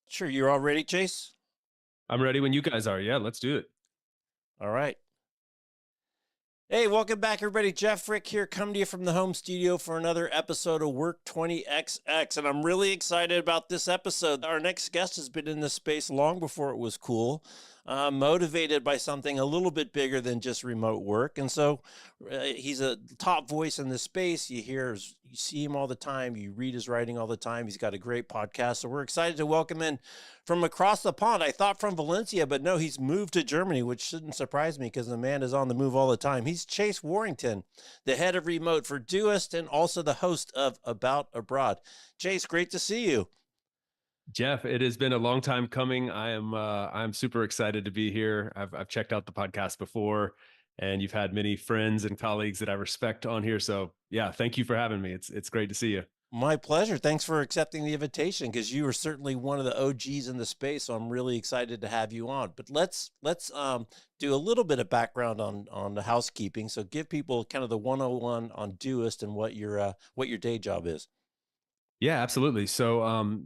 Sure, you're all ready, Chase? I'm ready when you guys are. Yeah, let's do it. All right. Hey, welcome back, everybody. Jeff Frick here, coming to you from the home studio for another episode of Work 20XX. And I'm really excited about this episode. Our next guest has been in this space long before it was cool, motivated by something a little bit bigger than just remote work. And so he's a top voice in this space. You see him all the time. You read his writing all the time. He's got a great podcast. So we're excited to welcome in from across the pond. I thought from Valencia, but no, he's moved to Germany, which shouldn't surprise me because the man is on the move all the time. He's Chase Warrington, the head of remote for Doist and also the host of About Abroad. Chase, great to see you. Jeff, it has been a long time coming. I'm super excited to be here. I've checked out the podcast before, and you've had many friends and colleagues that I respect on here. So yeah, thank you for having me. It's great to see you. My pleasure. Thanks for accepting the invitation because you are certainly one of the OGs in the space. So I'm really excited to have you on. But let's do a little bit of background on the housekeeping. So give people kind of the 101 on Doist and what your day job is. Yeah, absolutely. So,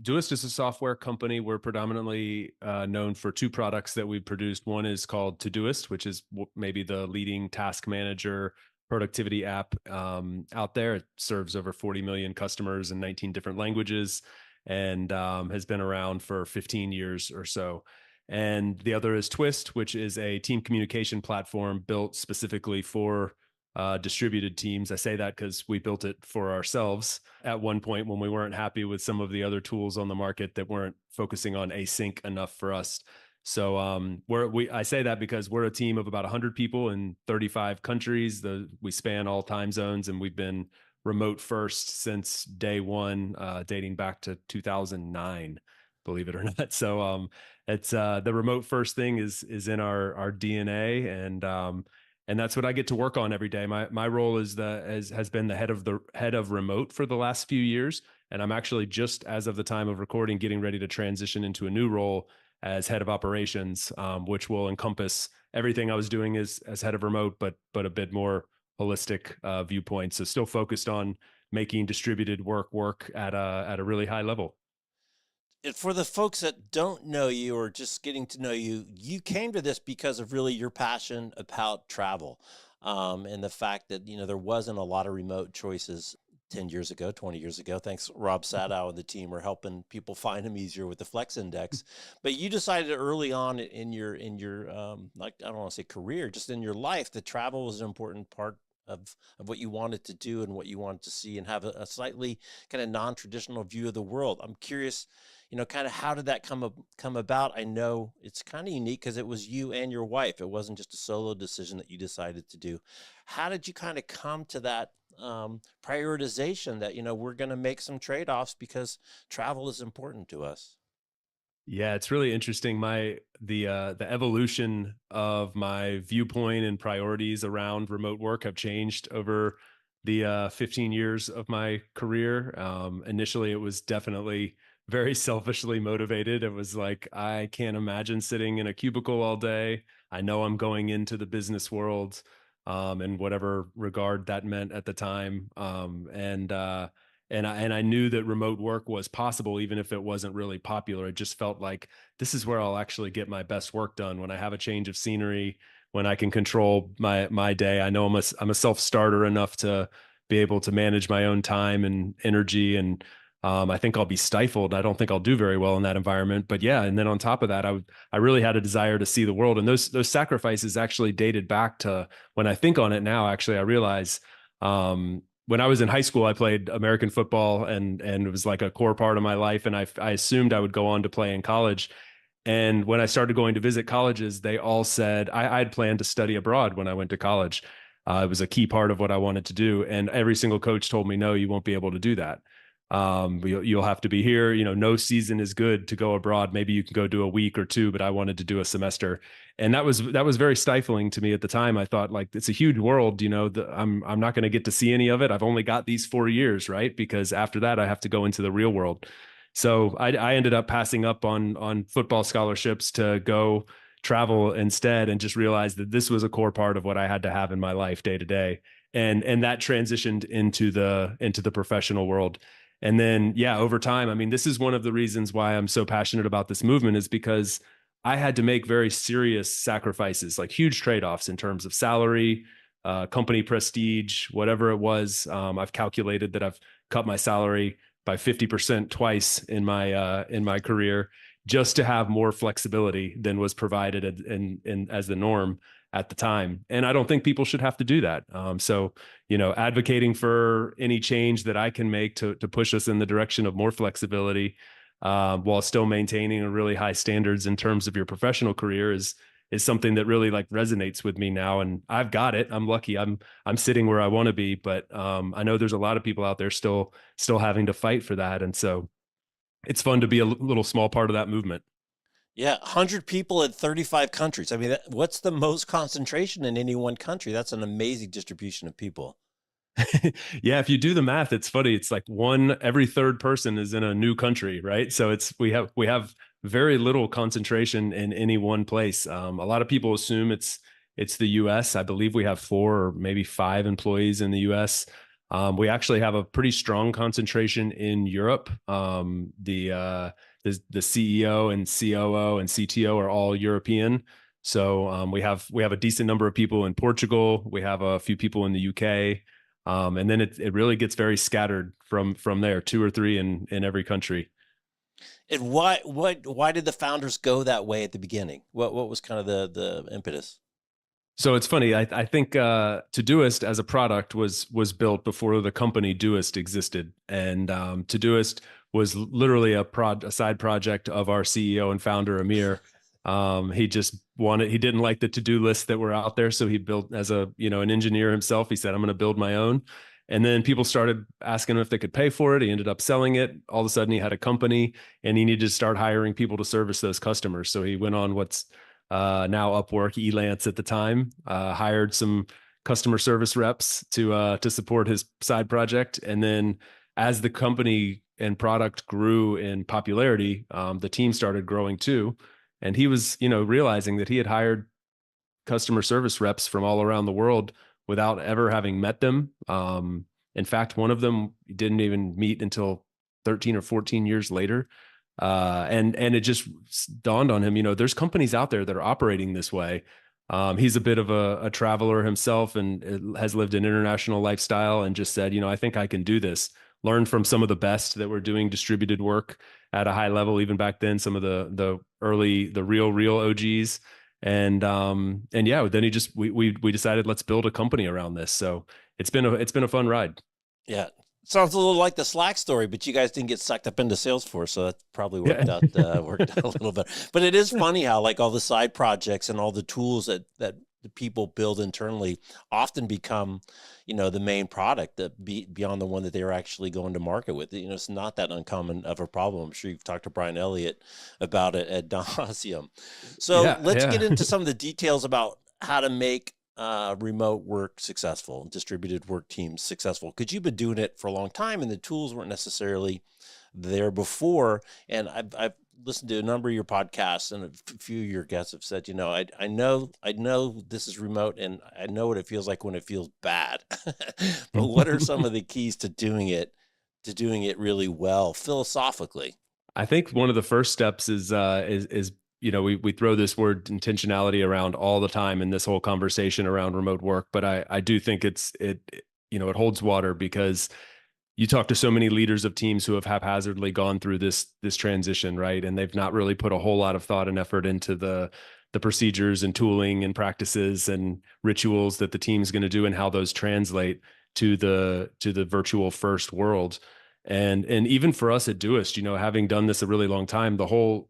Doist is a software company. We're predominantly known for two products that we've produced. One is called Todoist, which is maybe the leading task manager productivity app out there. It serves over 40 million customers in 19 different languages and has been around for 15 years or so. And the other is Twist, which is a team communication platform built specifically for distributed teams. I say that because we built it for ourselves at one point when we weren't happy with some of the other tools on the market that weren't focusing on async enough for us. So I say that because we're a team of about 100 people in 35 countries. We span all time zones, and we've been remote first since day one, dating back to 2009. Believe it or not. So it's the remote first thing is in our DNA, and that's what I get to work on every day. My role has been the head of remote for the last few years, and I'm actually just as of the time of recording getting ready to transition into a new role as head of operations, which will encompass everything I was doing as head of remote, but a bit more holistic viewpoint. So still focused on making distributed work at a really high level. And for the folks that don't know you or just getting to know you, you came to this because of really your passion about travel, and the fact that there wasn't a lot of remote choices 10 years ago, 20 years ago. Thanks, Rob Sadow and the team are helping people find them easier with the Flex Index. But you decided early on in your like I don't want to say career, just in your life, that travel was an important part of what you wanted to do and what you wanted to see and have a slightly kind of non-traditional view of the world. I'm curious, kind of how did that come about? I know it's kind of unique because it was you and your wife. It wasn't just a solo decision that you decided to do. How did you kind of come to that prioritization that we're going to make some trade-offs because travel is important to us? Yeah, it's really interesting. The evolution of my viewpoint and priorities around remote work have changed over the 15 years of my career. Initially, it was definitely very selfishly motivated. It was like, I can't imagine sitting in a cubicle all day. I know I'm going into the business world, in whatever regard that meant at the time. And I knew that remote work was possible, even if it wasn't really popular. It just felt like this is where I'll actually get my best work done when I have a change of scenery, when I can control my day. I know I'm a self starter enough to be able to manage my own time and energy, and I think I'll be stifled. I don't think I'll do very well in that environment. But yeah, and then on top of that, I really had a desire to see the world, and those sacrifices actually dated back to when I think on it now. Actually, I realize. When I was in high school, I played American football, and it was like a core part of my life. And I assumed I would go on to play in college. And when I started going to visit colleges, they all said I had planned to study abroad when I went to college. It was a key part of what I wanted to do. And every single coach told me, no, you won't be able to do that. You'll have to be here. No season is good to go abroad. Maybe you can go do a week or two, but I wanted to do a semester. And that was very stifling to me at the time. I thought, like, it's a huge world, I'm not going to get to see any of it. I've only got these 4 years, right? Because after that, I have to go into the real world. So I ended up passing up on football scholarships to go travel instead, and just realized that this was a core part of what I had to have in my life day to day. And that transitioned into the professional world. And then, yeah, over time, I mean, this is one of the reasons why I'm so passionate about this movement, is because I had to make very serious sacrifices, like huge trade-offs in terms of salary, company prestige, whatever it was. I've calculated that I've cut my salary by 50% twice in my career, just to have more flexibility than was provided in as the norm at the time. And I don't think people should have to do that. So, advocating for any change that I can make to push us in the direction of more flexibility, while still maintaining a really high standards in terms of your professional career, is something that really like resonates with me now. And I've got it. I'm lucky. I'm sitting where I want to be, but I know there's a lot of people out there still having to fight for that. And so it's fun to be a little small part of that movement. Yeah, 100 people in 35 countries. I mean, what's the most concentration in any one country? That's an amazing distribution of people. Yeah, if you do the math, it's funny. It's like one every third person is in a new country, right? So we have very little concentration in any one place. A lot of people assume it's the U.S. I believe we have 4 or maybe 5 employees in the U.S. We actually have a pretty strong concentration in Europe. The CEO and COO and CTO are all European. So we have a decent number of people in Portugal. We have a few people in the UK. And then it really gets very scattered from there, 2 or 3 in every country. And why did the founders go that way at the beginning? What was kind of the impetus? So it's funny. I think Todoist as a product was built before the company Doist existed, and Todoist was literally a side project of our CEO and founder Amir. He didn't like the to-do lists that were out there, so he built, as an engineer himself. He said, "I'm going to build my own." And then people started asking him if they could pay for it. He ended up selling it. All of a sudden, he had a company, and he needed to start hiring people to service those customers. So he went on what's now Upwork, Elance at the time, hired some customer service reps to support his side project. And then as the company and product grew in popularity, the team started growing too. And he was, realizing that he had hired customer service reps from all around the world without ever having met them. In fact, one of them didn't even meet until 13 or 14 years later. And it just dawned on him, there's companies out there that are operating this way. He's a bit of a traveler himself, and has lived an international lifestyle, and just said, I think I can do this. Learn from some of the best that were doing distributed work at a high level, even back then, some of the real OGs. And yeah, then we decided, let's build a company around this. So it's been a fun ride. Yeah. Sounds a little like the Slack story, but you guys didn't get sucked up into Salesforce, so that probably Yeah. worked out a little bit. But it is funny how like all the side projects and all the tools that the people build internally often become, the main product that beyond the one that they're actually going to market with. It's not that uncommon of a problem. I'm sure you've talked to Brian Elliott about it at Donasium. So Yeah. let's get Yeah. into some of the details about how to make remote work successful, distributed work teams successful, because you've been doing it for a long time and the tools weren't necessarily there before. And I've listened to a number of your podcasts, and a few of your guests have said, I know this is remote, and I know what it feels like when it feels bad. But what are some of the keys to doing it really well philosophically? I think one of the first steps is we throw this word intentionality around all the time in this whole conversation around remote work, but I do think it holds water, because you talk to so many leaders of teams who have haphazardly gone through this transition, right? And they've not really put a whole lot of thought and effort into the procedures and tooling and practices and rituals that the team's going to do, and how those translate to the virtual first world. And even for us at Doist, having done this a really long time, the whole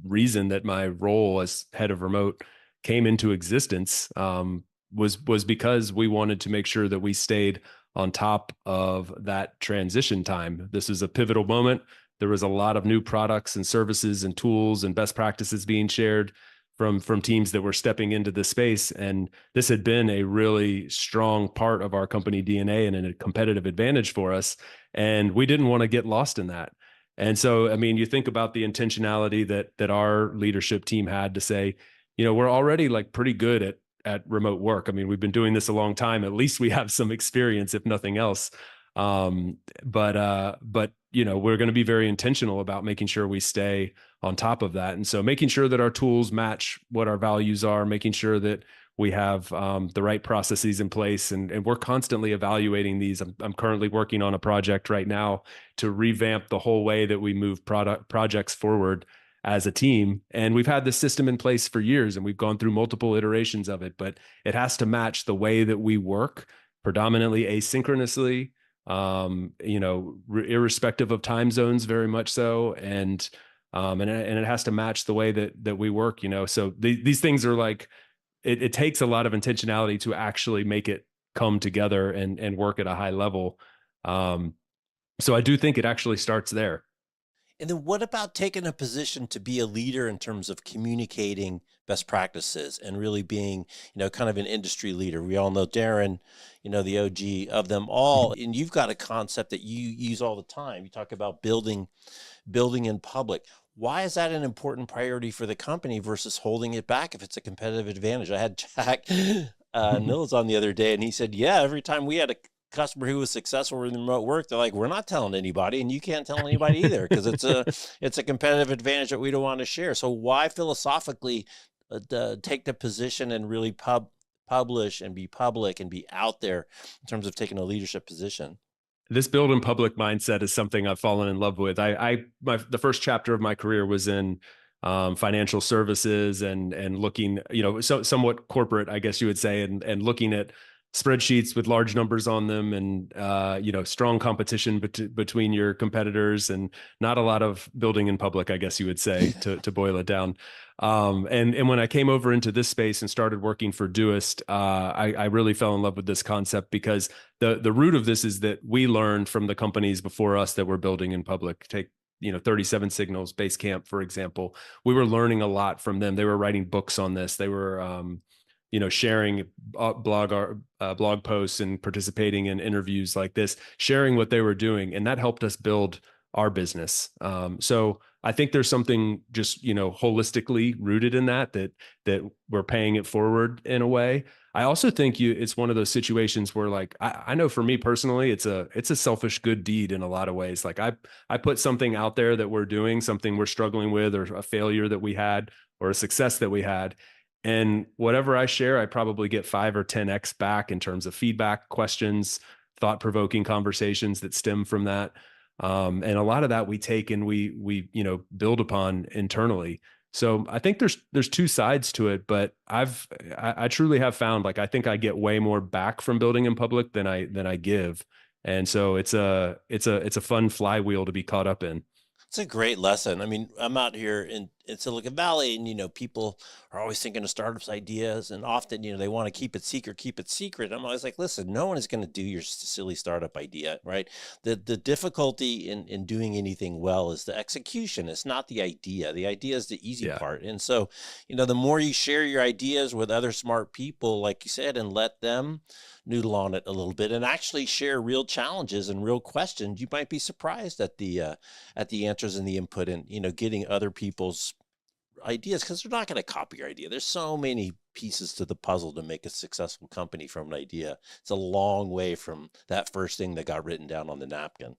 reason that my role as head of remote came into existence, was because we wanted to make sure that we stayed on top of that transition time. This is a pivotal moment. There was a lot of new products and services and tools and best practices being shared from teams that were stepping into this space. And this had been a really strong part of our company DNA and a competitive advantage for us. And we didn't want to get lost in that. And so, I mean, you think about the intentionality that our leadership team had to say, we're already like pretty good at remote work. I mean, we've been doing this a long time. At least we have some experience, if nothing else. But we're going to be very intentional about making sure we stay on top of that. And so making sure that our tools match what our values are, making sure that we have the right processes in place. And we're constantly evaluating these. I'm currently working on a project right now to revamp the whole way that we move projects forward as a team. And we've had this system in place for years and we've gone through multiple iterations of it, but it has to match the way that we work, predominantly asynchronously, irrespective of time zones, very much so. And it has to match the way that we work, so these things are like, it takes a lot of intentionality to actually make it come together and work at a high level. So I do think it actually starts there. And then what about taking a position to be a leader in terms of communicating best practices and really being, kind of an industry leader? We all know Darren, the OG of them all. And you've got a concept that you use all the time. You talk about building in public. Why is that an important priority for the company versus holding it back if it's a competitive advantage? I had Jack Nils on the other day, and he said, yeah, every time we had a customer who was successful in remote work, they're like, we're not telling anybody, and you can't tell anybody either, because it's a competitive advantage that we don't want to share. So why philosophically take the position and really publish and be public and be out there in terms of taking a leadership position? This build in public mindset is something I've fallen in love with. The first chapter of my career was in financial services and looking, so somewhat corporate, I guess you would say, and looking at spreadsheets with large numbers on them and, strong competition between your competitors and not a lot of building in public, I guess you would say, to boil it down. And when I came over into this space and started working for Doist, I really fell in love with this concept because the root of this is that we learned from the companies before us that were building in public. Take 37 Signals, Basecamp, for example. We were learning a lot from them. They were writing books on this. They were sharing blog posts and participating in interviews like this, sharing what they were doing, and that helped us build our business. So I think there's something just holistically rooted in that we're paying it forward in a way. I also think it's one of those situations where, like, I know for me personally, it's a selfish good deed in a lot of ways. Like I put something out there that we're doing, something we're struggling with, or a failure that we had, or a success that we had. And whatever I share, I probably get 5 or 10x back in terms of feedback, questions, thought-provoking conversations that stem from that. And a lot of that we take and we build upon internally. So I think there's two sides to it, but I truly have found, like, I think I get way more back from building in public than I give. And so it's a fun flywheel to be caught up in. It's a great lesson. I mean, I'm out here in Silicon Valley, and people are always thinking of startups ideas, and often they want to keep it secret, keep it secret. I'm always like, listen, no one is going to do your silly startup idea, right? The difficulty in doing anything well is the execution. It's not the idea. The idea is the easy Yeah. part. And so the more you share your ideas with other smart people, like you said, and let them noodle on it a little bit and actually share real challenges and real questions, you might be surprised at the answers and the input, and getting other people's ideas, because they're not going to copy your idea. There's so many pieces to the puzzle to make a successful company from an idea. It's a long way from that first thing that got written down on the napkin.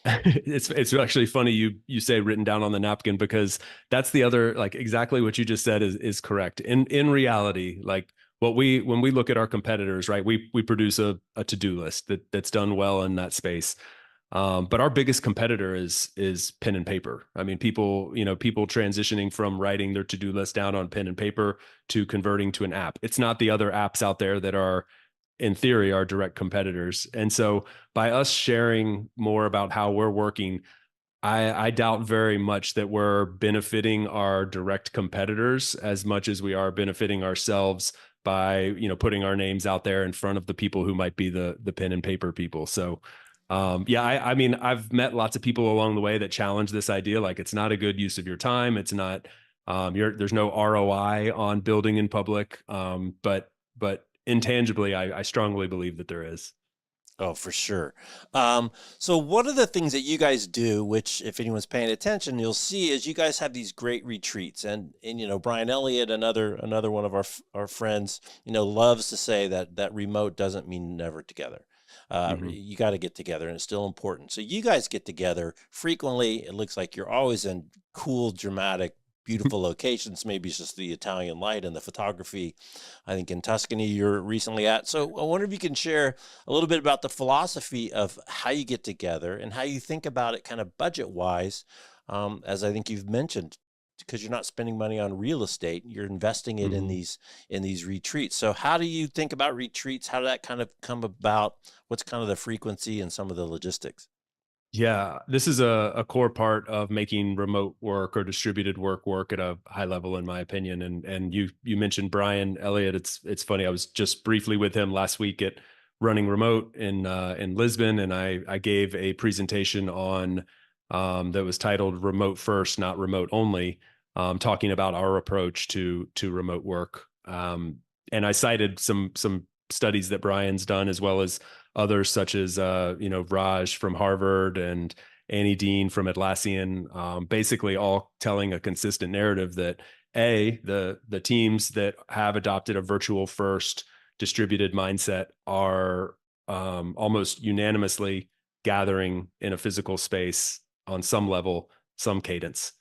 It's actually funny you say written down on the napkin, because that's the other, like, exactly what you just said is correct. In reality, like, when we look at our competitors, right, we produce a to-do list that's done well in that space. But our biggest competitor is pen and paper. I mean, people transitioning from writing their to-do list down on pen and paper to converting to an app. It's not the other apps out there that are, in theory, our direct competitors. And so by us sharing more about how we're working, I doubt very much that we're benefiting our direct competitors as much as we are benefiting ourselves by putting our names out there in front of the people who might be the pen and paper people. So yeah, I mean, I've met lots of people along the way that challenge this idea. Like, it's not a good use of your time. It's not, there's no ROI on building in public. But intangibly, I strongly believe that there is. Oh, for sure. So one of the things that you guys do, which if anyone's paying attention, you'll see, is you guys have these great retreats, and Brian Elliott, another one of our friends, loves to say that remote doesn't mean never together. Hmm. You got to get together, and it's still important. So you guys get together frequently. It looks like you're always in cool, dramatic, beautiful locations. Maybe it's just the Italian light and the photography. I think in Tuscany you're recently at. So I wonder if you can share a little bit about the philosophy of how you get together and how you think about it kind of budget wise. As I think you've mentioned, because you're not spending money on real estate, you're investing it Hmm. in these retreats. So how do you think about retreats? How did that kind of come about? What's kind of the frequency and some of the logistics? Yeah, this is a core part of making remote work or distributed work at a high level, in my opinion. And you mentioned Brian Elliott. It's funny. I was just briefly with him last week at running remote in Lisbon, and I gave a presentation on that was titled "Remote First, Not Remote Only," talking about our approach to remote work. And I cited some studies that Brian's done, as well as others such as Raj from Harvard and Annie Dean from Atlassian, basically all telling a consistent narrative that the teams that have adopted a virtual first distributed mindset are almost unanimously gathering in a physical space on some level, some cadence.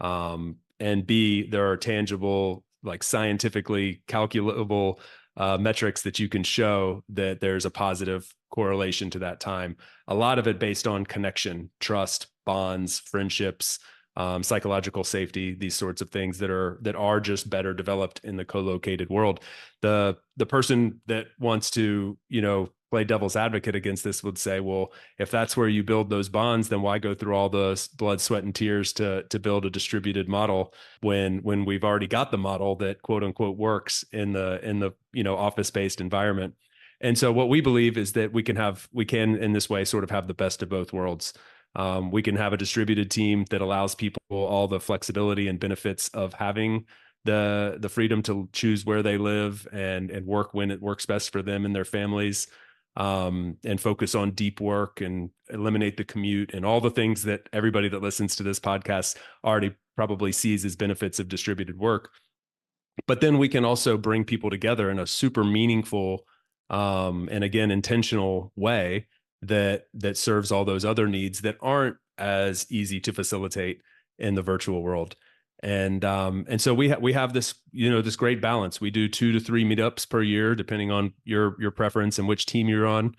And B, there are tangible, like scientifically calculable metrics that you can show that there's a positive correlation to that time. A lot of it based on connection, trust, bonds, friendships, psychological safety, these sorts of things that are just better developed in the co-located world. The person that wants to play devil's advocate against this would say, well, if that's where you build those bonds, then why go through all the blood, sweat, and tears to build a distributed model when we've already got the model that quote unquote works in the office based environment. And so what we believe is that we can in this way sort of have the best of both worlds. We can have a distributed team that allows people all the flexibility and benefits of having the freedom to choose where they live and work when it works best for them and their families, and focus on deep work and eliminate the commute and all the things that everybody that listens to this podcast already probably sees as benefits of distributed work. But then we can also bring people together in a super meaningful, and again intentional way that serves all those other needs that aren't as easy to facilitate in the virtual world. And so we have this this great balance. We do 2 to 3 meetups per year, depending on your preference and which team you're on.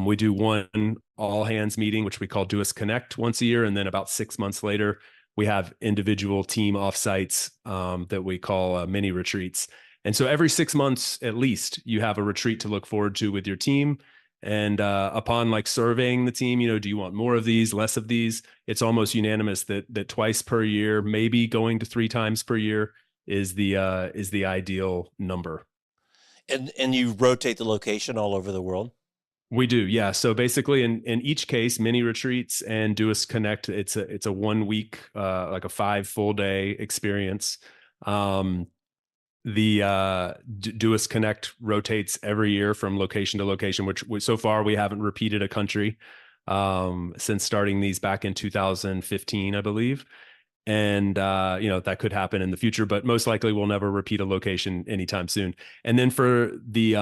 We do one all hands meeting, which we call Doist Connect, once a year, and then about 6 months later, we have individual team offsites that we call mini retreats. And so every 6 months, at least, you have a retreat to look forward to with your team. And upon like surveying the team, do you want more of these, less of these? It's almost unanimous that twice per year, maybe going to 3 times per year, is the ideal number. And you rotate the location all over the world. We do, yeah. So basically, in each case, mini retreats and Doist Connect, it's a 1 week, like a 5 full day experience. Um, the Doist Connect rotates every year from location to location, which so far we haven't repeated a country since starting these back in 2015, I believe. And that could happen in the future, but most likely we'll never repeat a location anytime soon. And then for the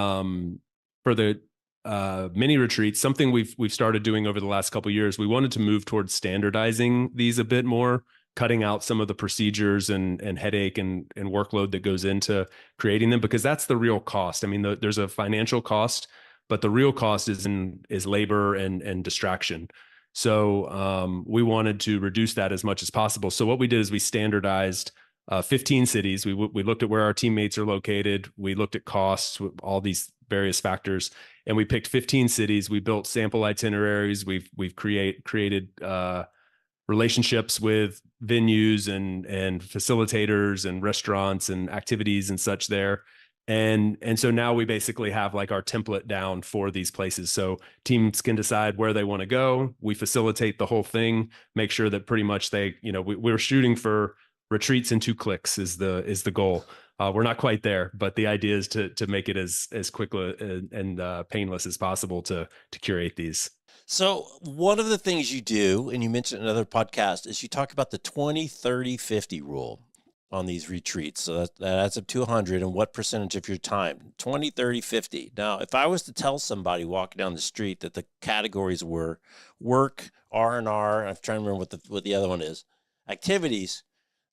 mini retreats, something we've started doing over the last couple of years, we wanted to move towards standardizing these a bit more, cutting out some of the procedures and headache and workload that goes into creating them, because that's the real cost. I mean, there's a financial cost, but the real cost is labor and distraction. So we wanted to reduce that as much as possible. So what we did is we standardized 15 cities. We looked at where our teammates are located. We looked at costs, all these various factors, and we picked 15 cities. We built sample itineraries. We've created relationships with venues and facilitators and restaurants and activities and such there. And so now we basically have like our template down for these places. So teams can decide where they want to go. We facilitate the whole thing, make sure that pretty much we're shooting for retreats in 2 clicks is the goal. We're not quite there, but the idea is to make it as quick and painless as possible to curate these. So one of the things you do, and you mentioned in another podcast, is you talk about the 20, 30, 50 rule. on these retreats? So that adds up to 100. And what percentage of your time? 20, 30, 50. Now, if I was to tell somebody walking down the street that the categories were work, R&R, I'm trying to remember what the other one is, activities,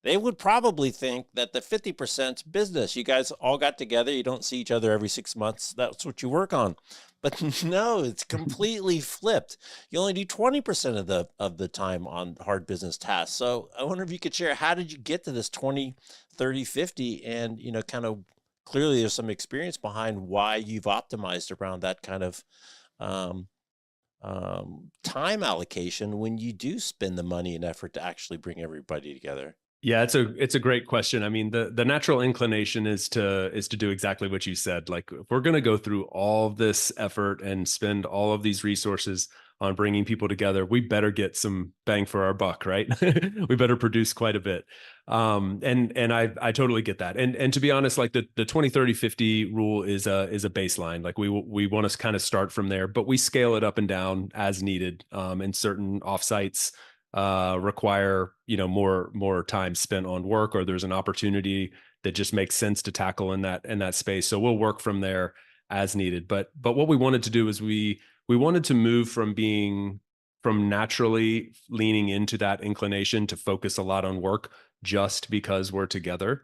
they would probably think that the 50% business. You guys all got together. You don't see each other every 6 months. That's what you work on. But no, it's completely flipped. You only do 20% of the time on hard business tasks. So I wonder if you could share, how did you get to this 20, 30, 50? And, kind of clearly there's some experience behind why you've optimized around that kind of um, time allocation when you do spend the money and effort to actually bring everybody together. Yeah, it's a great question. I mean, the natural inclination is to do exactly what you said. Like, if we're going to go through all of this effort and spend all of these resources on bringing people together, we better get some bang for our buck, right? We better produce quite a bit. And I totally get that. And to be honest, like the 20, 30, 50 rule is a baseline. Like, we want to kind of start from there, but we scale it up and down as needed. And certain offsites require more time spent on work, or there's an opportunity that just makes sense to tackle in that space. So we'll work from there as needed. But what we wanted to do is we wanted to move from naturally leaning into that inclination to focus a lot on work just because we're together,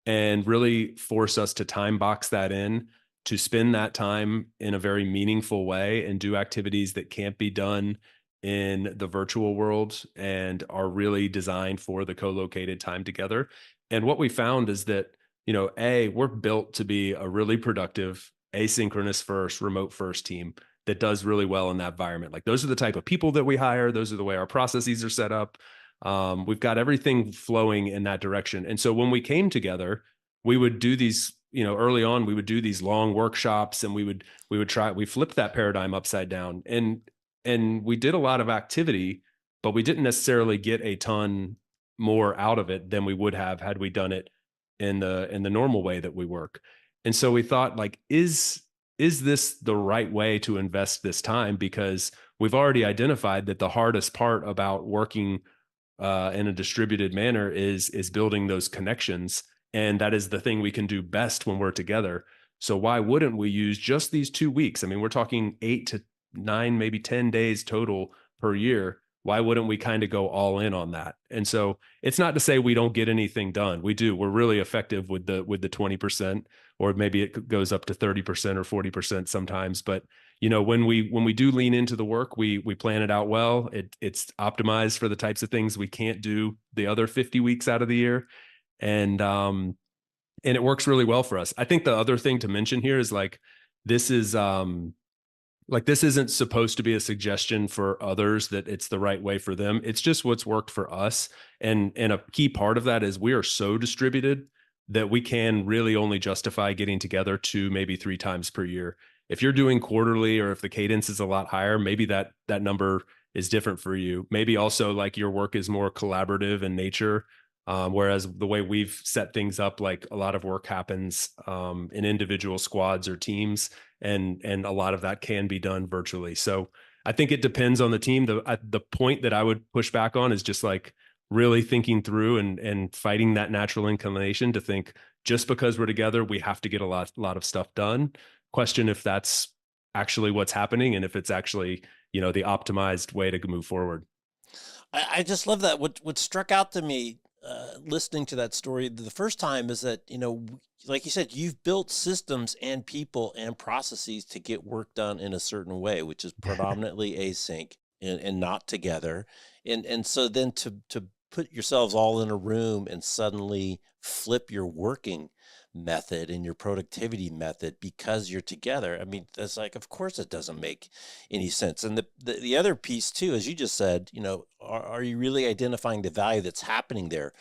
and really force us to time box that in, to spend that time in a very meaningful way and do activities that can't be done in the virtual world and are really designed for the co-located time together. And what we found is that, we're built to be a really productive, asynchronous first, remote first team that does really well in that environment. Like, those are the type of people that we hire. Those are the way our processes are set up. We've got everything flowing in that direction. And so when we came together, we would do these, early on, we would do these long workshops, and we flipped that paradigm upside down. And we did a lot of activity, but we didn't necessarily get a ton more out of it than we would have had we done it in the normal way that we work. And so we thought, like, is this the right way to invest this time? Because we've already identified that the hardest part about working in a distributed manner is building those connections, and that is the thing we can do best when we're together. So why wouldn't we use just these 2 weeks? I mean, we're talking 8 to 9, maybe 10 days total per year. Why wouldn't we kind of go all in on that? And so it's not to say we don't get anything done. We do. We're really effective with the 20%, or maybe it goes up to 30% or 40% sometimes. But when we do lean into the work, we plan it out well. It's optimized for the types of things we can't do the other 50 weeks out of the year. And it works really well for us. I think the other thing to mention here is, this is this isn't supposed to be a suggestion for others that it's the right way for them. It's just what's worked for us. And a key part of that is we are so distributed that we can really only justify getting together 2, maybe 3 times per year. If you're doing quarterly, or if the cadence is a lot higher, maybe that number is different for you. Maybe also, like, your work is more collaborative in nature. Whereas the way we've set things up, like, a lot of work happens in individual squads or teams, and a lot of that can be done virtually. So I think it depends on the team. The point that I would push back on is just, like, really thinking through and fighting that natural inclination to think, just because we're together, we have to get a lot of stuff done. Question if that's actually what's happening, and if it's actually, the optimized way to move forward. I just love that. What struck out to me, listening to that story the first time, is that, like you said, you've built systems and people and processes to get work done in a certain way, which is predominantly async and not together. And so then to put yourselves all in a room and suddenly flip your working method and your productivity method because you're together. I mean, that's like, of course it doesn't make any sense. And the other piece too, as you just said, are you really identifying the value that's happening there?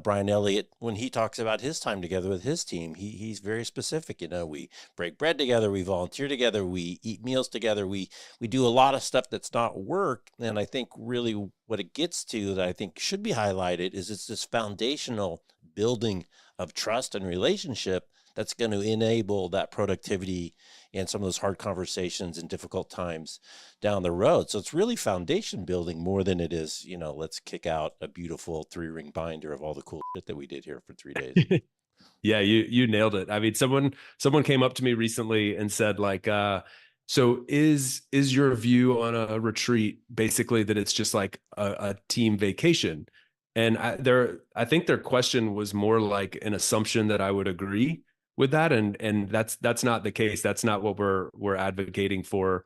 Brian Elliott, when he talks about his time together with his team, he's very specific. We break bread together, we volunteer together, we eat meals together, we do a lot of stuff that's not work. And I think really what it gets to, that I think should be highlighted, is it's this foundational building of trust and relationship that's going to enable that productivity and some of those hard conversations and difficult times down the road. So it's really foundation building more than it is, let's kick out a beautiful 3-ring binder of all the cool shit that we did here for 3 days. Yeah, you nailed it. I mean, someone came up to me recently and said like, so is your view on a retreat basically that it's just like a team vacation? And I think their question was more like an assumption that I would agree with that, and that's not the case. That's not what we're advocating for,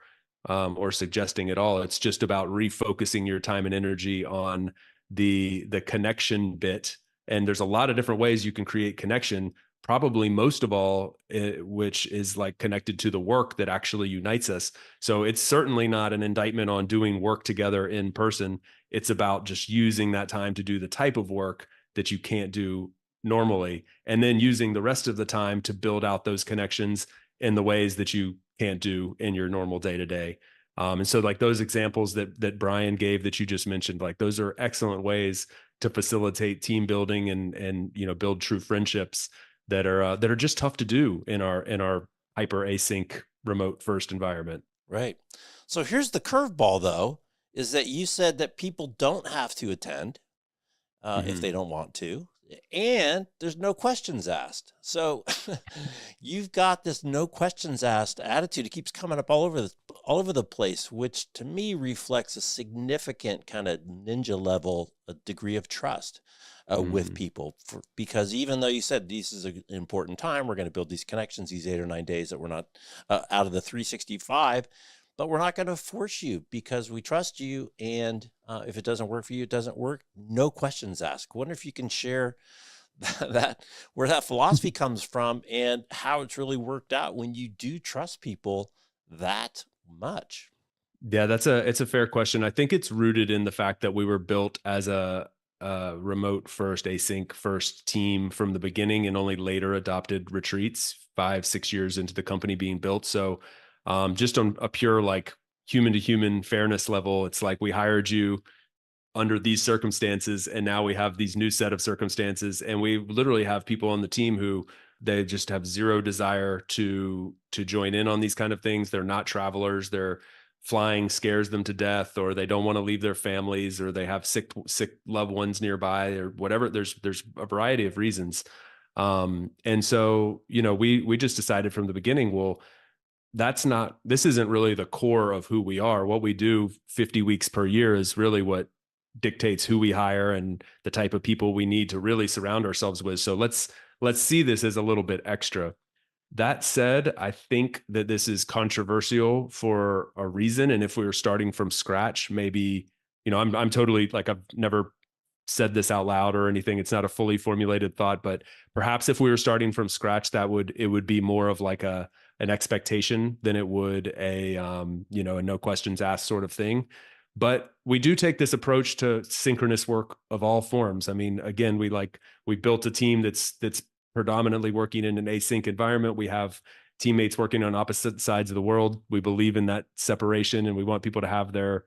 or suggesting at all. It's just about refocusing your time and energy on the connection bit. And there's a lot of different ways you can create connection, probably most of all, which is like connected to the work that actually unites us. So it's certainly not an indictment on doing work together in person. It's about just using that time to do the type of work that you can't do normally, and then using the rest of the time to build out those connections in the ways that you can't do in your normal day to day. And so like those examples that Brian gave that you just mentioned, like those are excellent ways to facilitate team building and build true friendships that are just tough to do in our hyper async remote first environment. Right. So here's the curveball, though, is that you said that people don't have to attend if Mm-hmm. they don't want to, and there's no questions asked. So you've got this no questions asked attitude. It keeps coming up all over the place, which to me reflects a significant kind of ninja level degree of trust with Mm-hmm. people. Because even though you said this is an important time, we're going to build these connections, these 8 or 9 days that we're not out of the 365. But we're not going to force you because we trust you. And if it doesn't work for you, it doesn't work. No questions asked. I wonder if you can share that where that philosophy comes from and how it's really worked out when you do trust people that much. Yeah, it's a fair question. I think it's rooted in the fact that we were built as a remote first, async first team from the beginning, and only later adopted retreats 5-6 years into the company being built. So, just on a pure like human to human fairness level, it's like we hired you under these circumstances, and now we have these new set of circumstances, and we literally have people on the team who they just have zero desire to join in on these kind of things. They're not travelers. They're flying scares them to death, or they don't want to leave their families, or they have sick loved ones nearby, or whatever. There's a variety of reasons. And so we just decided from the beginning, well, this isn't really the core of who we are. What we do 50 weeks per year is really what dictates who we hire and the type of people we need to really surround ourselves with. So let's see this as a little bit extra. That said, I think that this is controversial for a reason. And if we were starting from scratch, maybe, I'm totally like, I've never said this out loud or anything. It's not a fully formulated thought, but perhaps if we were starting from scratch, it would be more of like an expectation than it would a no questions asked sort of thing. But we do take this approach to synchronous work of all forms. I mean, again, we built a team that's predominantly working in an async environment. We have teammates working on opposite sides of the world. We believe in that separation, and we want people to have their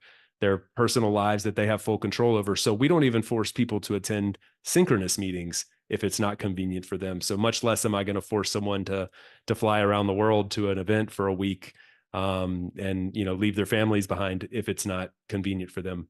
personal lives that they have full control over. So we don't even force people to attend synchronous meetings if it's not convenient for them. So much less am I going to force someone to fly around the world to an event for a week, and leave their families behind if it's not convenient for them.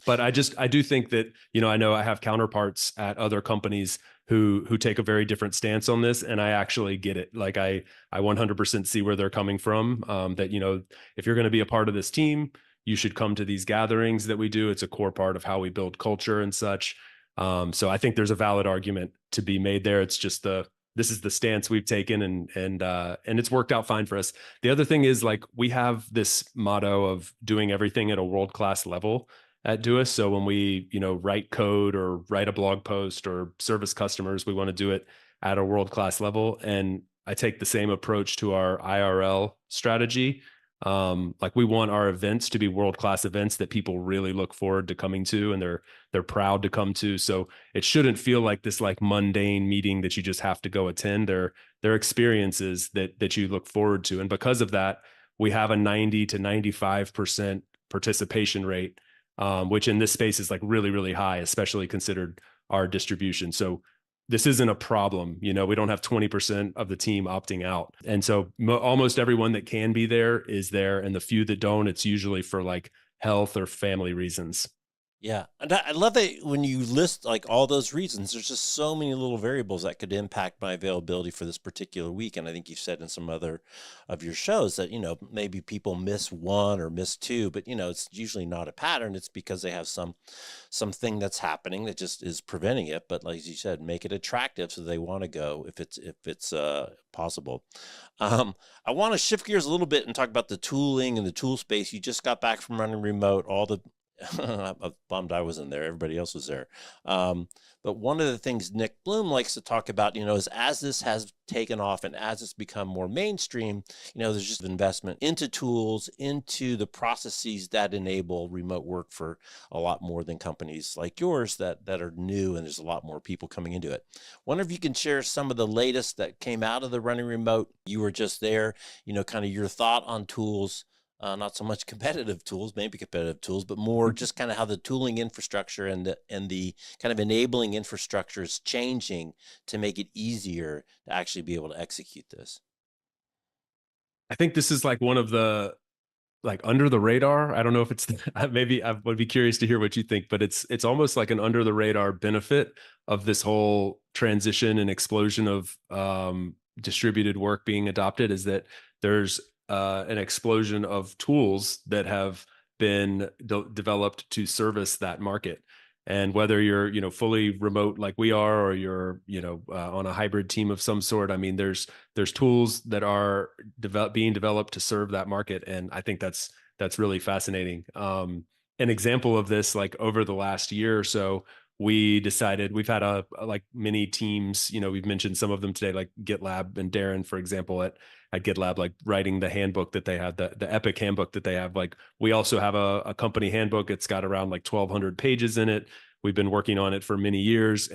But I do think that, I know I have counterparts at other companies who take a very different stance on this, and I actually get it. Like I 100% see where they're coming from. That if you're going to be a part of this team, you should come to these gatherings that we do. It's a core part of how we build culture and such. So I think there's a valid argument to be made there. It's just this is the stance we've taken, and it's worked out fine for us. The other thing is, like, we have this motto of doing everything at a world-class level at Doist. So when we, write code or write a blog post or service customers, we want to do it at a world-class level. And I take the same approach to our IRL strategy. Like, we want our events to be world-class events that people really look forward to coming to, and they're proud to come to. So it shouldn't feel like this like mundane meeting that you just have to go attend. They're experiences that you look forward to. And because of that, we have a 90 to 95% participation rate, which in this space is like really, really high, especially considered our distribution. So this isn't a problem. We don't have 20% of the team opting out. And so almost everyone that can be there is there. And the few that don't, it's usually for like health or family reasons. Yeah, and I love that when you list like all those reasons, there's just so many little variables that could impact my availability for this particular week. And I think you've said in some other of your shows that, maybe people miss one or miss two, but it's usually not a pattern. It's because they have something that's happening that just is preventing it. But like you said, make it attractive so they want to go if it's possible. Um, I want to shift gears a little bit and talk about the tooling and the tool space. You just got back from running remote, all the I'm bummed I wasn't there. Everybody else was there. But one of the things Nick Bloom likes to talk about, is as this has taken off and as it's become more mainstream, there's just investment into tools, into the processes that enable remote work for a lot more than companies like yours that are new, and there's a lot more people coming into it. Wonder if you can share some of the latest that came out of the running remote. You were just there, kind of your thought on tools, not so much competitive tools, maybe competitive tools, but more just kind of how the tooling infrastructure and the kind of enabling infrastructure is changing to make it easier to actually be able to execute this. I think this is like one of the like under the radar. I don't know if it's maybe I would be curious to hear what you think, but it's almost like an under the radar benefit of this whole transition and explosion of distributed work being adopted is that there's an explosion of tools that have been developed to service that market. And whether you're, fully remote like we are, or you're, on a hybrid team of some sort, I mean, there's tools that are being developed to serve that market, and I think that's really fascinating. An example of this, like over the last year or so, we decided we've had like many teams. We've mentioned some of them today, like GitLab and Darren, for example, at GitLab, like writing the handbook that they had, the Epic handbook that they have. Like we also have a company handbook. It's got around like 1,200 pages in it. We've been working on it for many years,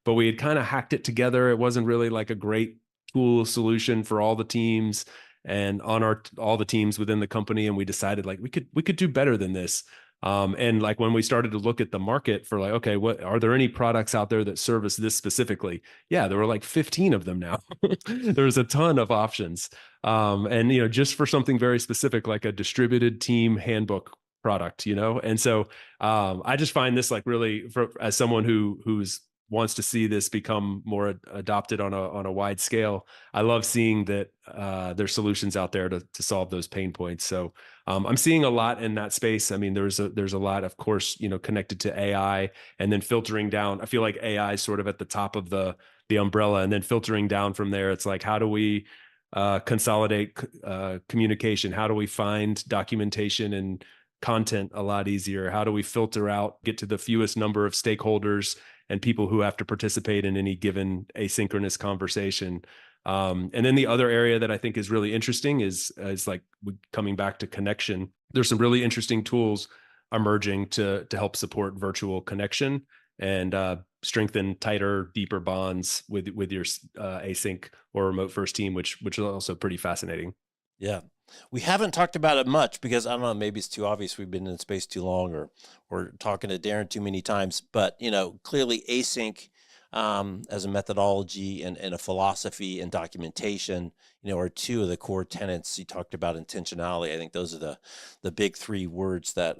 but we had kind of hacked it together. It wasn't really like a great tool solution for all the teams and on all the teams within the company. And we decided like we could do better than this. And like when we started to look at the market for like, okay, what are there any products out there that service this specifically? Yeah, there were like 15 of them now. There's a ton of options. And just for something very specific, like a distributed team handbook product, and so I just find this like really, as someone who's wants to see this become more adopted on a wide scale. I love seeing that there's solutions out there to solve those pain points. So I'm seeing a lot in that space. I mean, there's a lot, of course, connected to AI, and then filtering down. I feel like AI is sort of at the top of the umbrella, and then filtering down from there. It's like, how do we consolidate communication? How do we find documentation and content a lot easier? How do we filter out, get to the fewest number of stakeholders and people who have to participate in any given asynchronous conversation? And then the other area that I think is really interesting is like coming back to connection. There's some really interesting tools emerging to help support virtual connection and strengthen tighter, deeper bonds with your async or remote first team, which is also pretty fascinating. Yeah. We haven't talked about it much because I don't know, maybe it's too obvious we've been in space too long, or talking to Darren too many times, but clearly async as a methodology and a philosophy and documentation, are two of the core tenets. You talked about intentionality. I think those are the big three words that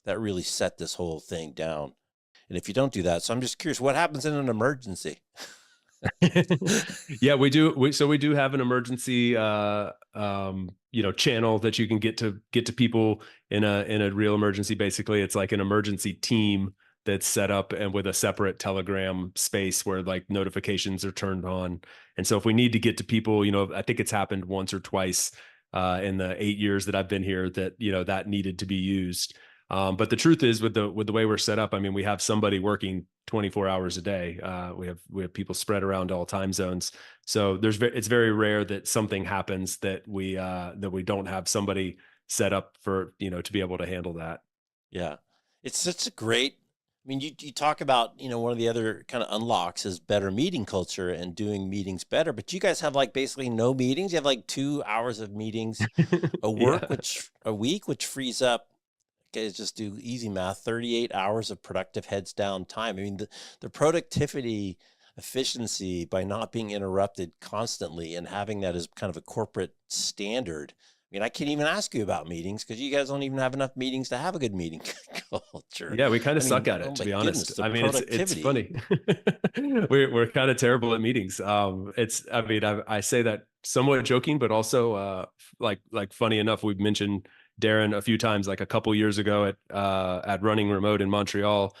really set this whole thing down. And if you don't do that, so I'm just curious, what happens in an emergency? Yeah, we do. We do have an emergency, channel that you can get to people in a real emergency. Basically, it's like an emergency team that's set up and with a separate Telegram space where like notifications are turned on. And so if we need to get to people, I think it's happened once or twice in the 8 years that I've been here that that needed to be used. But the truth is, with the way we're set up, I mean, we have somebody working 24 hours a day. We have people spread around all time zones. So it's very rare that something happens that we don't have somebody set up for to be able to handle that. Yeah, it's such a great. I mean, you talk about one of the other kind of unlocks is better meeting culture and doing meetings better, but you guys have like basically no meetings. You have like 2 hours of meetings Yeah. a week, which frees up. Guys, just do easy math, 38 hours of productive heads down time. I mean, the productivity efficiency by not being interrupted constantly and having that as kind of a corporate standard. I mean, I can't even ask you about meetings because you guys don't even have enough meetings to have a good meeting culture. Yeah, we kind I of suck mean, at oh it, to my be goodness, honest. the I mean, it's productivity. funny. We're kind of terrible at meetings. It's I mean, I say that somewhat joking, but also like funny enough, we've mentioned Darren a few times. Like a couple years ago at Running Remote in Montreal,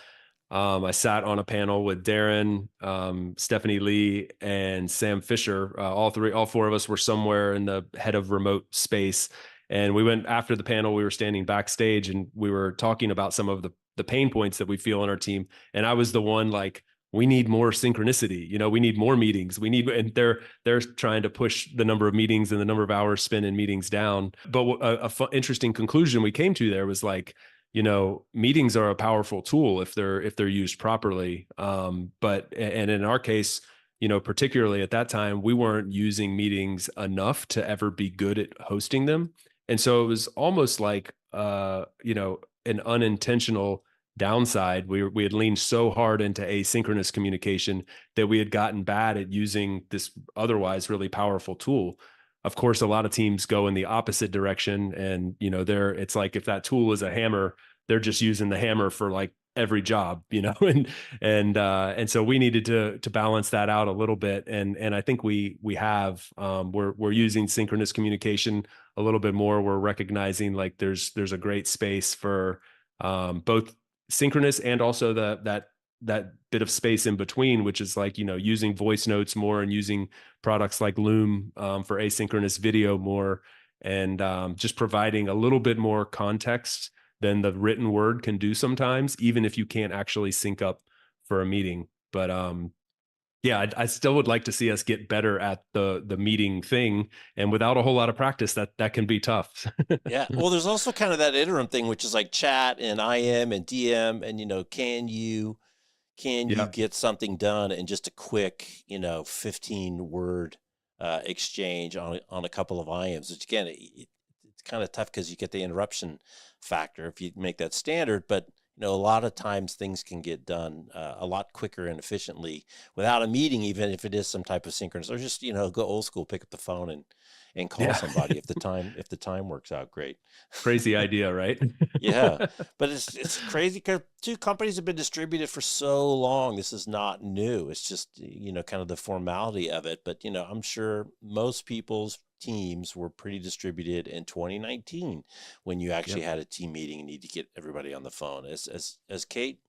I sat on a panel with Darren, Stephanie Lee, and Sam Fisher. All four of us were somewhere in the head of remote space. And we went after the panel, we were standing backstage and we were talking about some of the pain points that we feel in our team. And I was the one like, we need more synchronicity. We need more meetings. And they're trying to push the number of meetings and the number of hours spent in meetings down. But interesting conclusion we came to there was like, meetings are a powerful tool if they're used properly. And in our case, particularly at that time, we weren't using meetings enough to ever be good at hosting them. And so it was almost like, an unintentional downside. We had leaned so hard into asynchronous communication that we had gotten bad at using this otherwise really powerful tool. Of course, a lot of teams go in the opposite direction, and it's like if that tool is a hammer, they're just using the hammer for like every job, and so we needed to balance that out a little bit, and I think we have we're using synchronous communication a little bit more. We're recognizing like there's a great space for both synchronous and also that bit of space in between, which is like, using voice notes more and using products like Loom for asynchronous video more, and just providing a little bit more context than the written word can do sometimes, even if you can't actually sync up for a meeting. But yeah, I still would like to see us get better at the meeting thing, and without a whole lot of practice, that can be tough. Yeah. Well, there's also kind of that interim thing, which is like chat and IM and DM, and can you Yeah, get something done in just a quick 15 word exchange on a couple of IMs, which again, it's kind of tough because you get the interruption factor if you make that standard, but a lot of times things can get done a lot quicker and efficiently without a meeting, even if it is some type of synchronous, or just go old school, pick up the phone and call yeah. somebody if the time works out great. Crazy idea, right? Yeah, but it's crazy because two companies have been distributed for so long. This is not new. It's just kind of the formality of it. But I'm sure most people's teams were pretty distributed in 2019 when you actually Yep. had a team meeting and need to get everybody on the phone. As Kate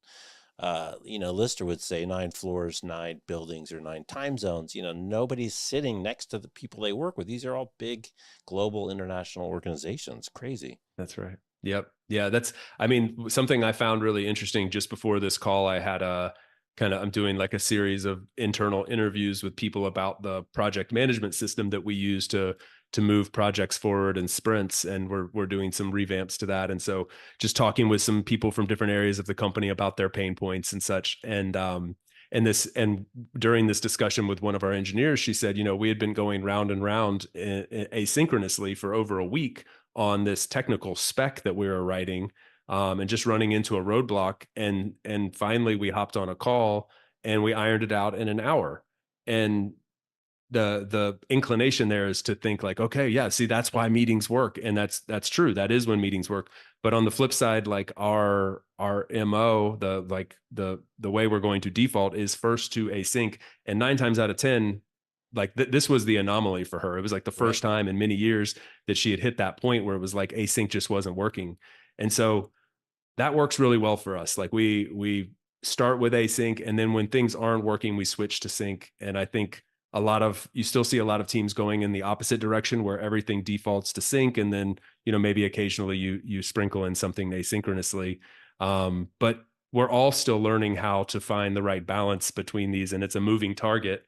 Lister would say, 9 floors, 9 buildings, or 9 time zones. Nobody's sitting next to the people they work with. These are all big global international organizations. Crazy. That's right. Yep. Yeah, I mean, something I found really interesting just before this call, I had I'm doing like a series of internal interviews with people about the project management system that we use to move projects forward in sprints, and we're doing some revamps to that. And so just talking with some people from different areas of the company about their pain points and such. And during this discussion with one of our engineers, she said, we had been going round and round asynchronously for over a week on this technical spec that we were writing, and just running into a roadblock. And finally we hopped on a call and we ironed it out in an hour. And the inclination there is to think like, okay, yeah, see, that's why meetings work. And that's true. That is when meetings work. But on the flip side, like our MO, the way we're going to default is first to async. And 9 times out of 10, like this was the anomaly for her. It was like the Right. first time in many years that she had hit that point where it was like async just wasn't working. And so that works really well for us. Like we start with async, and then when things aren't working, we switch to sync. And I think you still see a lot of teams going in the opposite direction where everything defaults to sync, and then maybe occasionally you sprinkle in something asynchronously. But we're all still learning how to find the right balance between these, and it's a moving target,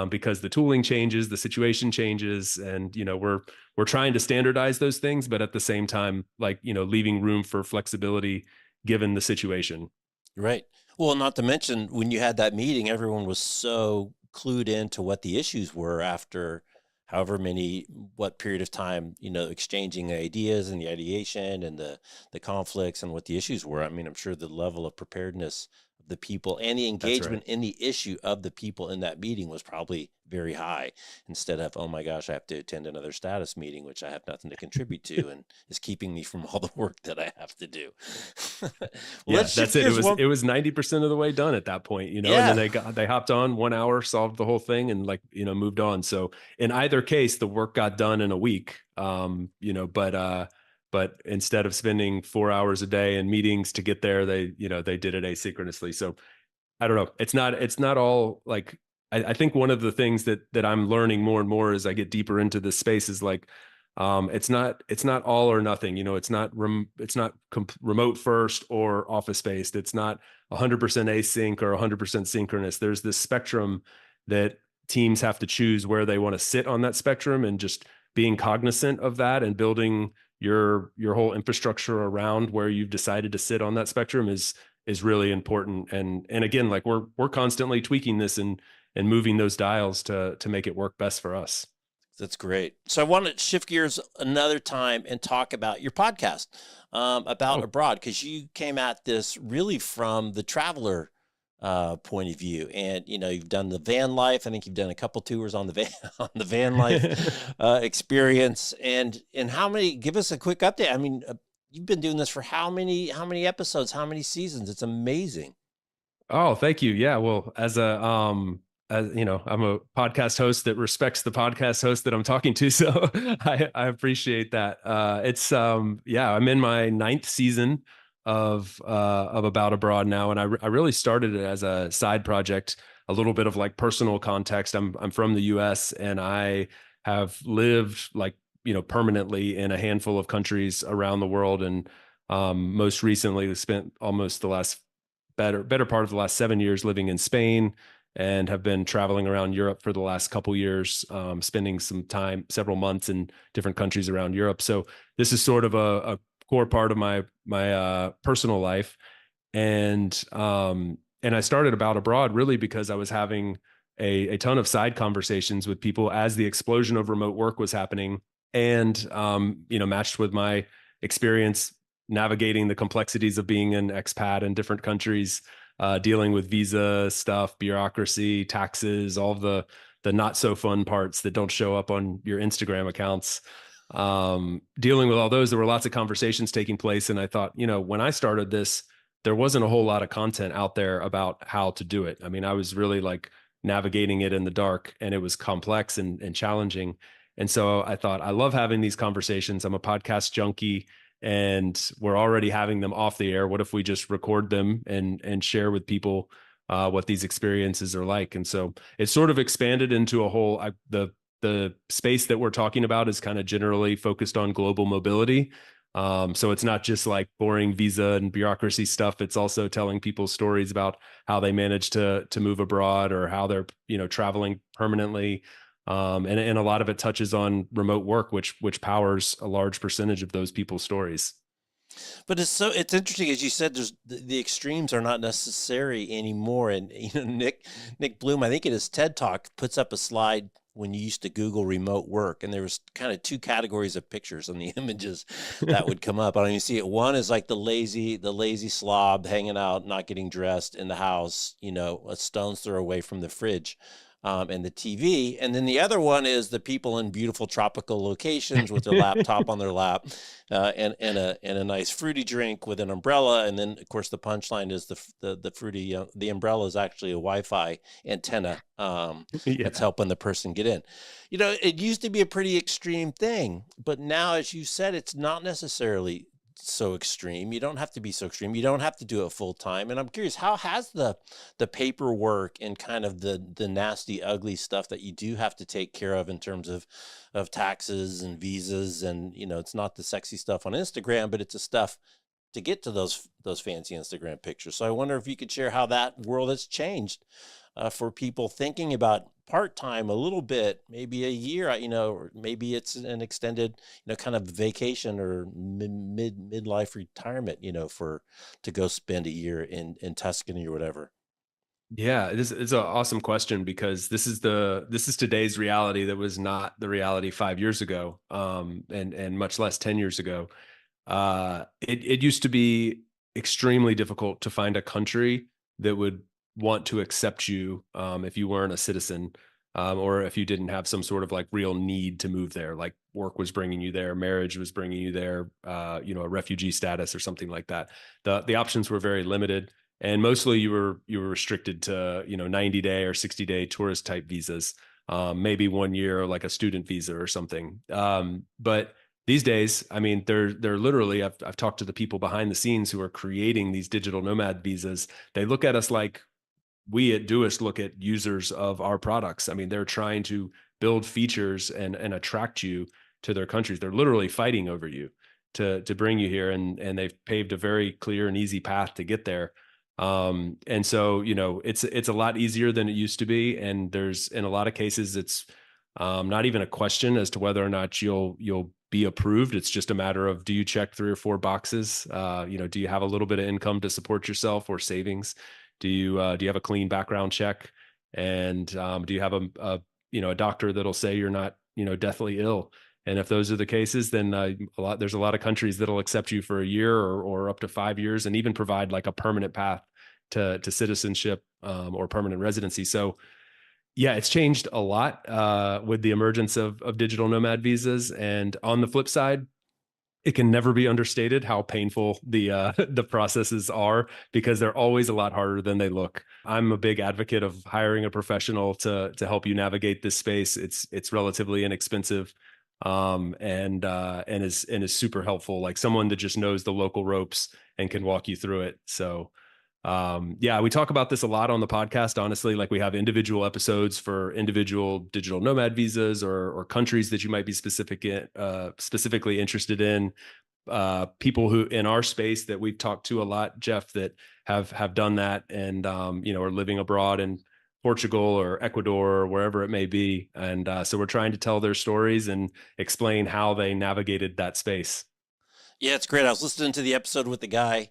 because the tooling changes, the situation changes, and we're trying to standardize those things, but at the same time, like leaving room for flexibility given the situation. Right. Well, not to mention when you had that meeting, everyone was so clued into what the issues were after what period of time, exchanging ideas and the ideation and the conflicts and what the issues were. I mean, I'm sure the level of preparedness of the people, and the That's right. engagement in the issue of the people in that meeting was probably very high, instead of, oh my gosh, I have to attend another status meeting, which I have nothing to contribute to and is keeping me from all the work that I have to do. Well, Yeah, let's that's shift it. gears one. It was 90% of the way done at that point, and then Yeah. they hopped on 1 hour, solved the whole thing and like, moved on. So in either case, the work got done in a week. But instead of spending 4 hours a day in meetings to get there, they did it asynchronously. So I don't know. It's not all like I think one of the things that I'm learning more and more as I get deeper into this space is like it's not all or nothing. It's not remote first or office based. It's not 100% async or 100% synchronous. There's this spectrum that teams have to choose where they want to sit on that spectrum, and just being cognizant of that and building your whole infrastructure around where you've decided to sit on that spectrum is really important. And again, like we're constantly tweaking this and moving those dials to make it work best for us. That's great. So I want to shift gears another time and talk about your podcast, about Oh, abroad, because you came at this really from the traveler point of view, and you've done the van life. I think you've done a couple tours on the van on the van life experience, and how many? Give us a quick update. I mean, you've been doing this for how many episodes, how many seasons? It's amazing. oh, thank you. Yeah, well, as I'm a podcast host that respects the podcast host that I'm talking to, so I appreciate that. It's yeah, I'm in my ninth season of About Abroad now, and I really started it as a side project, a little bit of like personal context. I'm from the U.S. and I have lived like permanently in a handful of countries around the world, and most recently spent almost the last better part of the last 7 years living in Spain, and have been traveling around Europe for the last couple years, spending some time, several months in different countries around Europe. So this is sort of a core part of my personal life, and I started About Abroad really because I was having a ton of side conversations with people as the explosion of remote work was happening, and matched with my experience navigating the complexities of being an expat in different countries, dealing with visa stuff, bureaucracy, taxes, all of the not so fun parts that don't show up on your Instagram accounts. Dealing with all those, there were lots of conversations taking place, and I thought, when I started this, there wasn't a whole lot of content out there about how to do it. I mean, I was really like navigating it in the dark, and it was complex and challenging. And so I thought, I love having these conversations. I'm a podcast junkie, and we're already having them off the air. What if we just record them and share with people what these experiences are like? And so it sort of expanded into a whole. The space that we're talking about is kind of generally focused on global mobility. So it's not just like boring visa and bureaucracy stuff. It's also telling people stories about how they manage to move abroad, or how they're traveling permanently. And a lot of it touches on remote work, which powers a large percentage of those people's stories. But it's interesting, as you said, there's the extremes are not necessary anymore. And Nick Bloom, I think in his TED Talk, puts up a slide when you used to Google remote work, and there was kind of two categories of pictures on the images that would come up. I don't even see it. One is like the lazy slob hanging out, not getting dressed in the house, a stone's throw away from the fridge. And the TV. And then the other one is the people in beautiful tropical locations with their laptop on their lap, and a nice fruity drink with an umbrella. And then, of course, the punchline is the fruity. The umbrella is actually a Wi-Fi antenna, that's Yeah. helping the person get in. It used to be a pretty extreme thing, but now, as you said, it's not necessarily so extreme. You don't have to be so extreme. You don't have to do it full time. And I'm curious, how has the paperwork and kind of the nasty, ugly stuff that you do have to take care of in terms of taxes and visas, and it's not the sexy stuff on Instagram, but it's the stuff to get to those fancy Instagram pictures. So I wonder if you could share how that world has changed, for people thinking about part-time a little bit, maybe a year, or maybe it's an extended, kind of vacation, or midlife retirement, for to go spend a year in Tuscany or whatever. Yeah, this is an awesome question, because this is today's reality that was not the reality 5 years ago, and much less 10 years ago. It used to be extremely difficult to find a country that would want to accept you if you weren't a citizen, or if you didn't have some sort of like real need to move there, like work was bringing you there, marriage was bringing you there, a refugee status or something like that. The options were very limited, and mostly you were restricted to 90-day or 60-day tourist type visas, maybe 1 year like a student visa or something. But these days, I mean, they're literally. I've talked to the people behind the scenes who are creating these digital nomad visas. They look at us like we at Doist look at users of our products. I mean, they're trying to build features and attract you to their countries. They're literally fighting over you to bring you here, and they've paved a very clear and easy path to get there. And so it's a lot easier than it used to be, and there's in a lot of cases it's not even a question as to whether or not you'll be approved. It's just a matter of, do you check 3 or 4 boxes? Do you have a little bit of income to support yourself or savings? Do you have a clean background check? And do you have a doctor that'll say you're not deathly ill? And if those are the cases, then there's a lot of countries that'll accept you for a year or up to 5 years, and even provide like a permanent path to citizenship, or permanent residency. So yeah, it's changed a lot with the emergence of digital nomad visas. And on the flip side, it can never be understated how painful the the processes are, because they're always a lot harder than they look. I'm a big advocate of hiring a professional to help you navigate this space. It's relatively inexpensive, and is super helpful. Like someone that just knows the local ropes and can walk you through it. So yeah, we talk about this a lot on the podcast, honestly. Like we have individual episodes for individual digital nomad visas, or countries that you might be specifically interested in. People who in our space that we've talked to a lot, Jeff, that have done that, and are living abroad in Portugal or Ecuador or wherever it may be. And so we're trying to tell their stories and explain how they navigated that space. Yeah, it's great. I was listening to the episode with the guy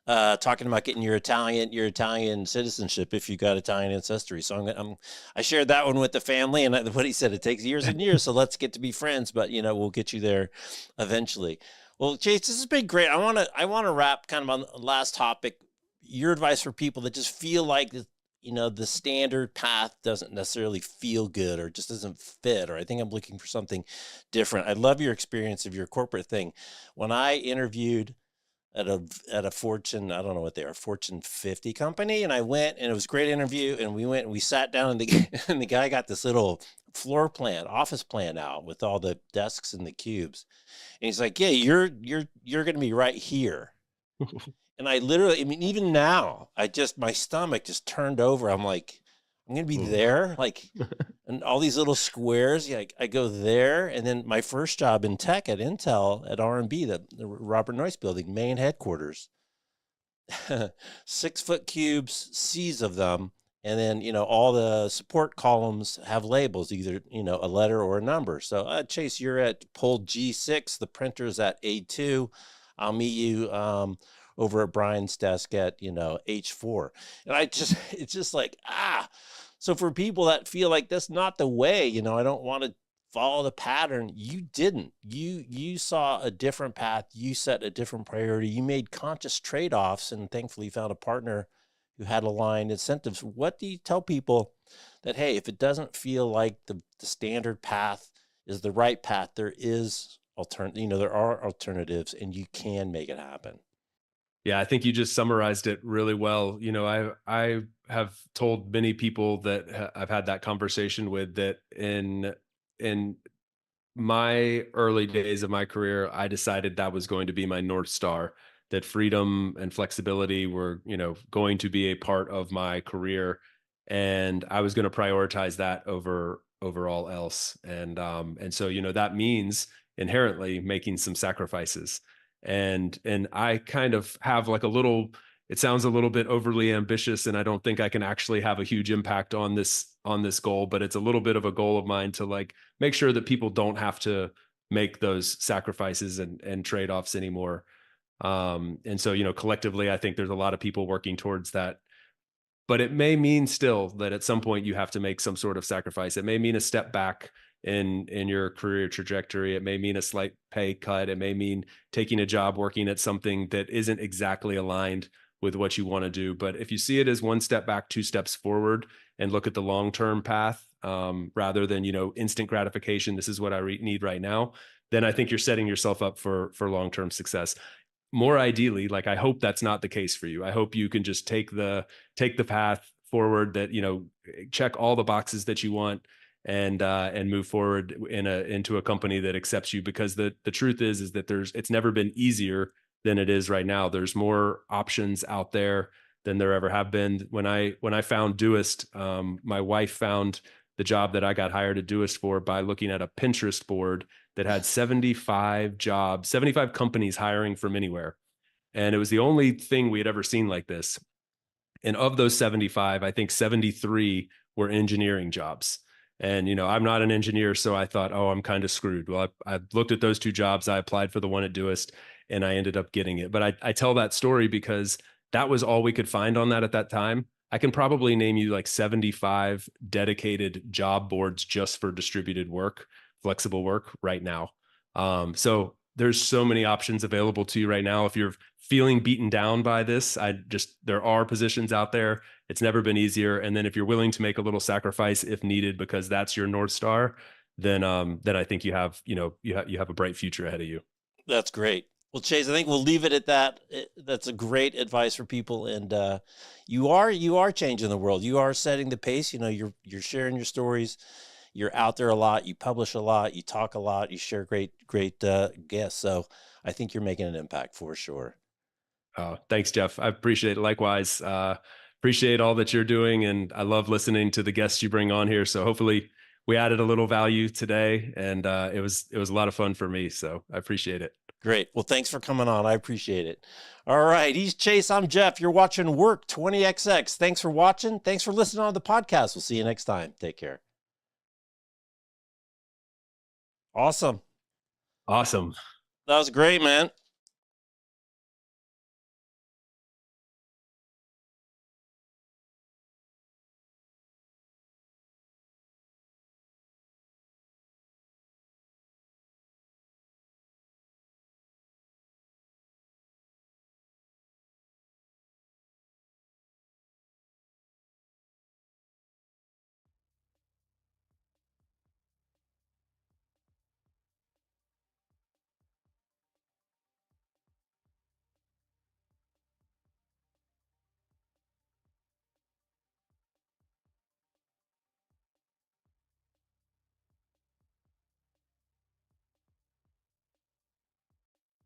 talking about getting your Italian citizenship if you got Italian ancestry. So I shared that one with the family, and what he said, it takes years and years. So let's get to be friends, but we'll get you there eventually. Well, Chase, this has been great. I want to wrap kind of on the last topic. Your advice for people that just feel like the standard path doesn't necessarily feel good, or just doesn't fit, or I think I'm looking for something different. I love your experience of your corporate thing. When I interviewed at a Fortune, I don't know what they are, Fortune 50 company, and I went, and it was a great interview, and we went and we sat down, and the and the guy got this little office plan out with all the desks and the cubes, and he's like, "Yeah, you're going to be right here." And I mean, even now, my stomach just turned over. I'm like, I'm gonna be Mm. there, like, and all these little squares. Yeah, I go there, and then my first job in tech at Intel at R&B, the Robert Noyce Building, main headquarters, 6 foot cubes, seas of them, and then all the support columns have labels, either a letter or a number. So, Chase, you're at pole G6. The printer's at A2. I'll meet you over at Brian's desk at H4. And it's just like, so for people that feel like that's not the way, I don't want to follow the pattern. You didn't. You saw a different path. You set a different priority. You made conscious trade-offs, and thankfully found a partner who had aligned incentives. What do you tell people that, hey, if it doesn't feel like the standard path is the right path, there is there are alternatives, and you can make it happen? Yeah, I think you just summarized it really well. I have told many people that I've had that conversation with, that in my early days of my career, I decided that was going to be my North Star, that freedom and flexibility were, going to be a part of my career. And I was going to prioritize that over all else. And so, that means inherently making some sacrifices. And I kind of have like it sounds a little bit overly ambitious, and I don't think I can actually have a huge impact on this goal, but it's a little bit of a goal of mine to like make sure that people don't have to make those sacrifices and trade-offs anymore. And so, collectively, I think there's a lot of people working towards that, but it may mean still that at some point you have to make some sort of sacrifice. It may mean a step back in your career trajectory. It may mean a slight pay cut. It may mean taking a job working at something that isn't exactly aligned with what you want to do. But if you see it as one step back, two steps forward, and look at the long-term path, rather than, instant gratification, this is what I need right now, then I think you're setting yourself up for long-term success. More ideally, like, I hope that's not the case for you. I hope you can just take the path forward that, check all the boxes that you want, and move forward into a company that accepts you, because the truth is that it's never been easier than it is right now. There's more options out there than there ever have been. When I found Doist, my wife found the job that I got hired at Doist for by looking at a Pinterest board that had 75 jobs, 75 companies hiring from anywhere. And it was the only thing we had ever seen like this. And of those 75, I think 73 were engineering jobs. And, I'm not an engineer, so I thought, oh, I'm kind of screwed. Well, I looked at those two jobs. I applied for the one at Doist, and I ended up getting it. But I tell that story because that was all we could find on that at that time. I can probably name you like 75 dedicated job boards just for distributed work, flexible work right now. So there's so many options available to you right now. If you're feeling beaten down by this, there are positions out there. It's never been easier. And then if you're willing to make a little sacrifice if needed, because that's your North Star, then I think you have a bright future ahead of you. That's great. Well, Chase, I think we'll leave it at that. That's a great advice for people, and you are changing the world. You are setting the pace. You're sharing your stories. You're out there a lot. You publish a lot. You talk a lot. You share great guests. So I think you're making an impact for sure. Oh, thanks, Jeff. I appreciate it. Likewise, appreciate all that you're doing, and I love listening to the guests you bring on here. So hopefully, we added a little value today, and it was a lot of fun for me. So I appreciate it. Great. Well, thanks for coming on. I appreciate it. All right. He's Chase. I'm Jeff. You're watching Work 20XX. Thanks for watching. Thanks for listening on the podcast. We'll see you next time. Take care. Awesome. Awesome. That was great, man.